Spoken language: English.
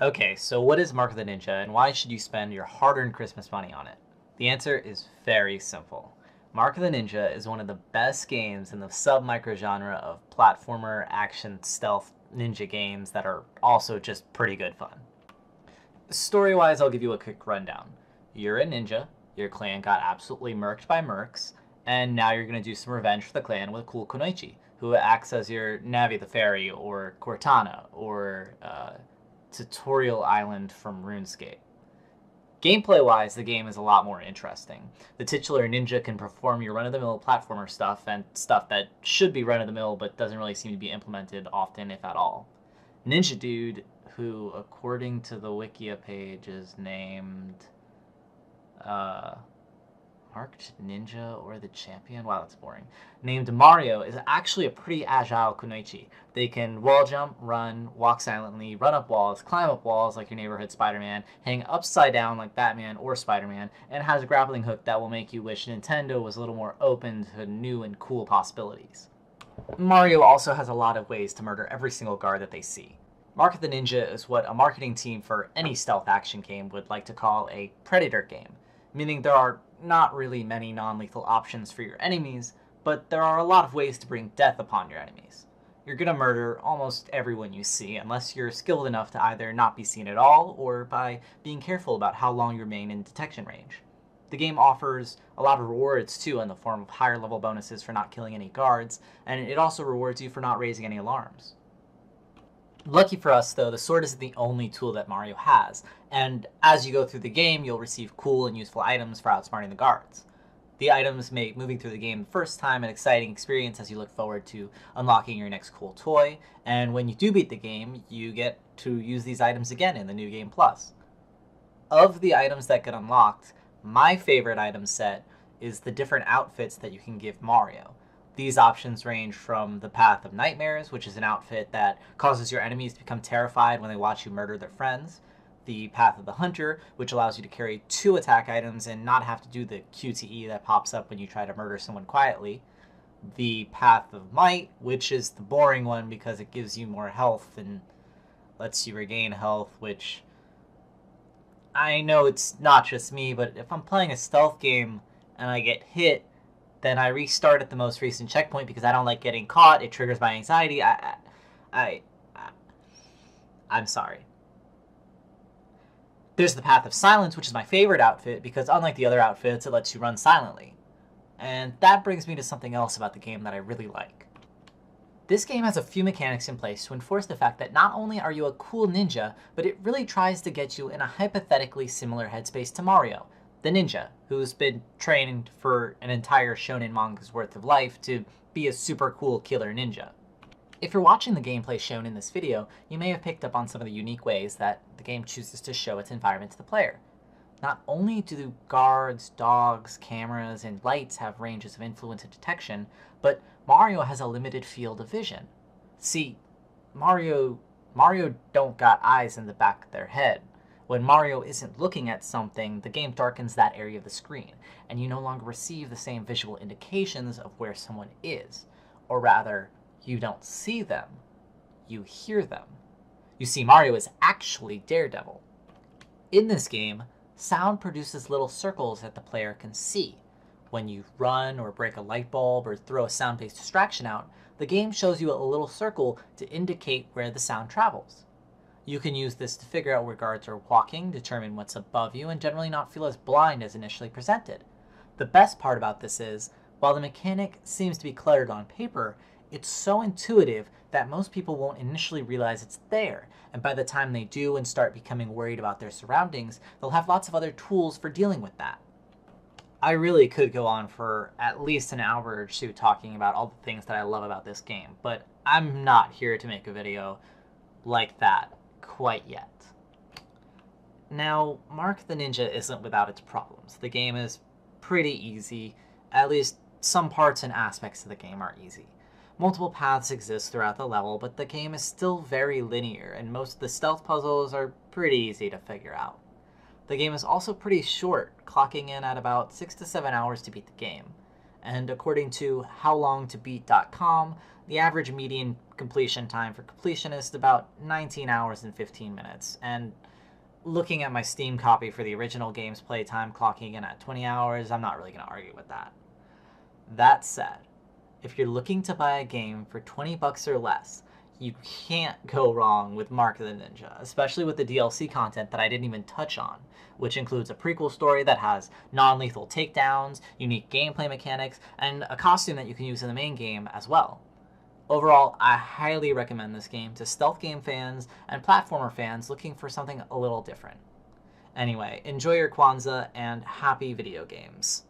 Okay, so what is Mark of the Ninja and why should you spend your hard-earned Christmas money on it? The answer is very simple. Mark of the Ninja is one of the best games in the sub-micro genre of platformer, action, stealth, ninja games that are also just pretty good fun. Story-wise, I'll give you a quick rundown. You're a ninja, your clan got absolutely murked by mercs, and now you're going to do some revenge for the clan with cool Kunoichi, who acts as your Navi the Fairy, or Cortana, or Tutorial Island from RuneScape. Gameplay wise, the game is a lot more interesting. The titular ninja can perform your run of the mill platformer stuff and stuff that should be run of the mill but doesn't really seem to be implemented often, if at all. Ninja Dude, who according to the Wikia page is named uh, Marked Ninja or the Champion? Wow, that's boring. Named Mario is actually a pretty agile kunoichi. They can wall jump, run, walk silently, run up walls, climb up walls like your neighborhood Spider-Man, hang upside down like Batman or Spider-Man, and has a grappling hook that will make you wish Nintendo was a little more open to new and cool possibilities. Mario also has a lot of ways to murder every single guard that they see. Mark of the Ninja is what a marketing team for any stealth action game would like to call a predator game, meaning there are not really many non-lethal options for your enemies, but there are a lot of ways to bring death upon your enemies. You're gonna murder almost everyone you see unless you're skilled enough to either not be seen at all or by being careful about how long you remain in detection range. The game offers a lot of rewards too in the form of higher level bonuses for not killing any guards, and it also rewards you for not raising any alarms. Lucky for us, though, the sword isn't the only tool that Mario has, and as you go through the game, you'll receive cool and useful items for outsmarting the guards. The items make moving through the game the first time an exciting experience as you look forward to unlocking your next cool toy, and when you do beat the game, you get to use these items again in the New Game Plus. Of the items that get unlocked, my favorite item set is the different outfits that you can give Mario. These options range from the Path of Nightmares, which is an outfit that causes your enemies to become terrified when they watch you murder their friends. The Path of the Hunter, which allows you to carry 2 attack items and not have to do the QTE that pops up when you try to murder someone quietly. The Path of Might, which is the boring one because it gives you more health and lets you regain health, which I know it's not just me, but if I'm playing a stealth game and I get hit, then I restart at the most recent checkpoint because I don't like getting caught. It triggers my anxiety. I, I'm sorry. There's the Path of Silence, which is my favorite outfit because unlike the other outfits, it lets you run silently. And that brings me to something else about the game that I really like. This game has a few mechanics in place to enforce the fact that not only are you a cool ninja, but it really tries to get you in a hypothetically similar headspace to Mario, the ninja, who's been trained for an entire shonen manga's worth of life to be a super cool killer ninja. If you're watching the gameplay shown in this video, you may have picked up on some of the unique ways that the game chooses to show its environment to the player. Not only do guards, dogs, cameras, and lights have ranges of influence and detection, but Mario has a limited field of vision. See, Mario don't got eyes in the back of their head. When Mario isn't looking at something, the game darkens that area of the screen, and you no longer receive the same visual indications of where someone is. Or rather, you don't see them, you hear them. You see, Mario is actually Daredevil. In this game, sound produces little circles that the player can see. When you run or break a light bulb or throw a sound-based distraction out, the game shows you a little circle to indicate where the sound travels. You can use this to figure out where guards are walking, determine what's above you, and generally not feel as blind as initially presented. The best part about this is, while the mechanic seems to be cluttered on paper, it's so intuitive that most people won't initially realize it's there, and by the time they do and start becoming worried about their surroundings, they'll have lots of other tools for dealing with that. I really could go on for at least an hour or two talking about all the things that I love about this game, but I'm not here to make a video like that quite yet. Now, Mark the Ninja isn't without its problems. The game is pretty easy, at least some parts and aspects of the game are easy. Multiple paths exist throughout the level, but the game is still very linear, and most of the stealth puzzles are pretty easy to figure out. The game is also pretty short, clocking in at about 6 to 7 hours to beat the game. And according to howlongtobeat.com, the average median completion time for completionists about 19 hours and 15 minutes, and looking at my Steam copy for the original game's playtime clocking in at 20 hours, I'm not really going to argue with that. That said, if you're looking to buy a game for 20 bucks or less, you can't go wrong with Mark of the Ninja, especially with the DLC content that I didn't even touch on, which includes a prequel story that has non-lethal takedowns, unique gameplay mechanics, and a costume that you can use in the main game as well. Overall, I highly recommend this game to stealth game fans and platformer fans looking for something a little different. Anyway, enjoy your Kwanzaa and happy video games.